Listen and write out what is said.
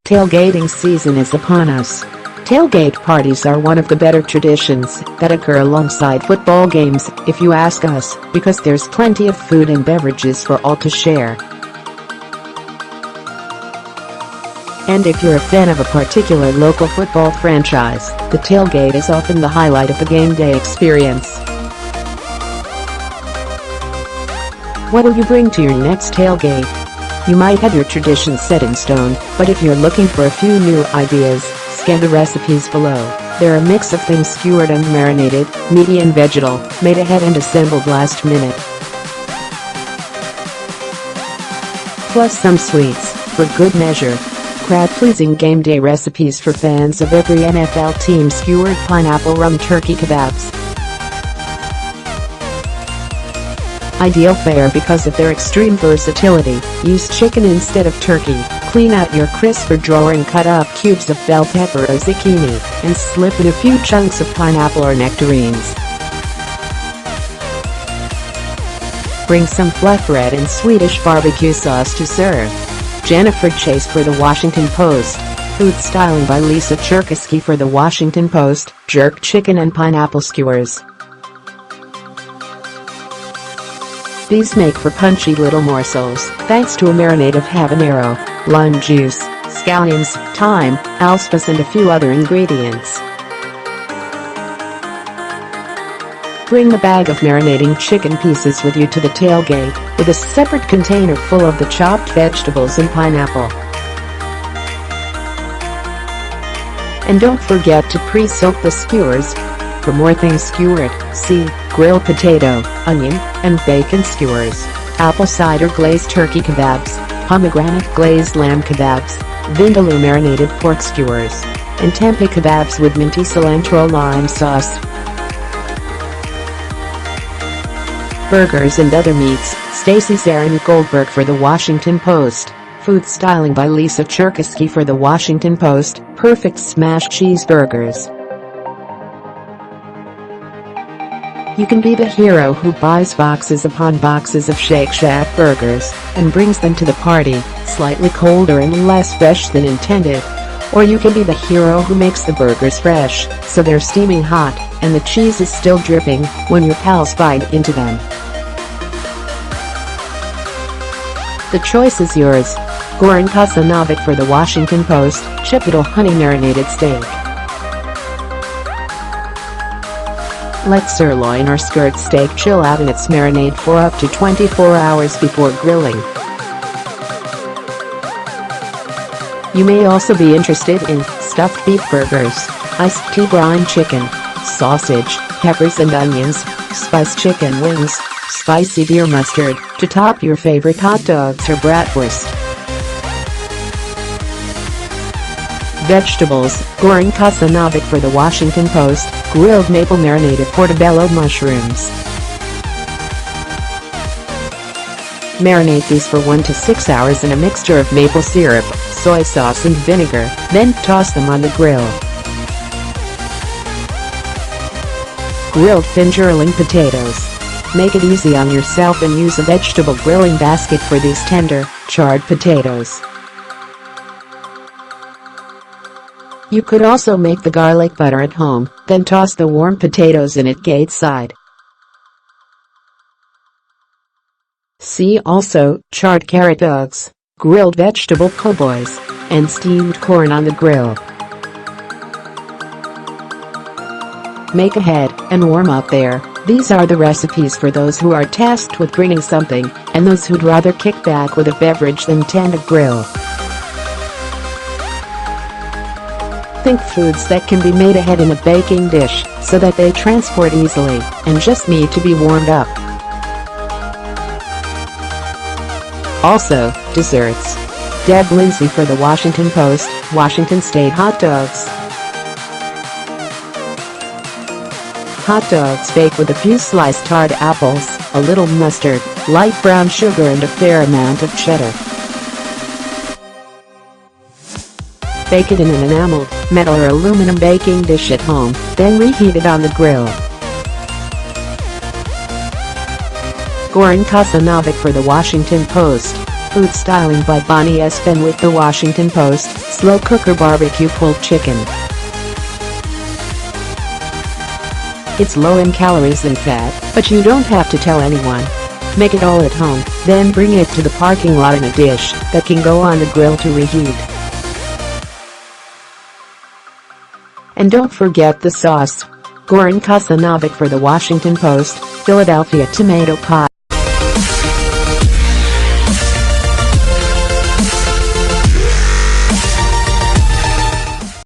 Tailgating season is upon us. Tailgate parties are one of the better traditions that occur alongside football games, if you ask us, because there's plenty of food and beverages for all to share. And if you're a fan of a particular local football franchise, the tailgate is often the highlight of the game day experience. What will you bring to your next tailgate? You might have your tradition set in stone, but if you're looking for a few new ideas, scan the recipes below. They're a mix of things skewered and marinated, meaty and vegetal, made ahead and assembled last minute. Plus some sweets, for good measure. Crowd-pleasing game day recipes for fans of every NFL team. Skewered Pineapple-Rum Turkey Kebabs. Ideal fare because of their extreme versatility. Use chicken instead of turkey. Clean out your crisper drawer and cut up cubes of bell pepper or zucchini, and slip in a few chunks of pineapple or nectarines. Bring some flatbread and sweetish barbecue sauce to serve. Jennifer Chase for The Washington Post. Food styling by Lisa Cherkasky for The Washington Post. Jerk chicken and pineapple skewers. These make for punchy little morsels, thanks to a marinade of habanero, lime juice, scallions, thyme, allspice and a few other ingredients. Bring a bag of marinating chicken pieces with you to the tailgate, with a separate container full of the chopped vegetables and pineapple. And don't forget to pre-soak the skewers. For more things skewered, see grilled potato, onion, and bacon skewers, apple cider glazed turkey kebabs, pomegranate-glazed lamb kebabs, Vindaloo-Marinated Pork Skewers, and tempeh kebabs with minty cilantro-lime sauce. Burgers and other meats. Stacy Zarin Goldberg for The Washington Post. Food styling by Lisa Cherkasky for The Washington Post. Perfect smash cheeseburgers. You can be the hero who buys boxes upon boxes of Shake Shack burgers and brings them to the party, slightly colder and less fresh than intended. Or you can be the hero who makes the burgers fresh, so they're steaming hot, and the cheese is still dripping when your pals bite into them. The choice is yours. Goran Kosanovic for The Washington Post. Chipotle Honey-Marinated Steak. Let sirloin or skirt steak chill out in its marinade for up to 24 hours before grilling. You may also be interested in stuffed beef burgers, iced tea-brined chicken, sausage, peppers and onions, spiced chicken wings, spicy beer mustard, to top your favorite hot dogs or bratwurst. Vegetables. Goran Kosanovic for The Washington Post. Grilled maple-marinated portobello mushrooms. Marinate these for 1 to 6 hours in a mixture of maple syrup, soy sauce and vinegar, then toss them on the grill. Grilled fingerling potatoes. Make it easy on yourself and use a vegetable grilling basket for these tender, charred potatoes. You could also make the garlic butter at home, then toss the warm potatoes in at gate side. See also, charred carrot dogs, grilled vegetable po' boys, and steamed corn on the grill. Make ahead and warm up there. These are the recipes for those who are tasked with bringing something, and those who'd rather kick back with a beverage than tend a grill. Think foods that can be made ahead in a baking dish, so that they transport easily, and just need to be warmed up. Also, desserts. Deb Lindsay for The Washington Post. Washington State hot dogs. Hot dogs baked with a few sliced hard apples, a little mustard, light brown sugar and a fair amount of cheddar. Bake it in an enameled, metal or aluminum baking dish at home, then reheat it on the grill. Goran Kosanovic for The Washington Post. Food styling by Bonnie Espen with The Washington Post. Slow cooker barbecue pulled chicken. It's low in calories and fat, but you don't have to tell anyone. Make it all at home, then bring it to the parking lot in a dish that can go on the grill to reheat. And don't forget the sauce. Goran Kosanovic for The Washington Post. Philadelphia tomato pie.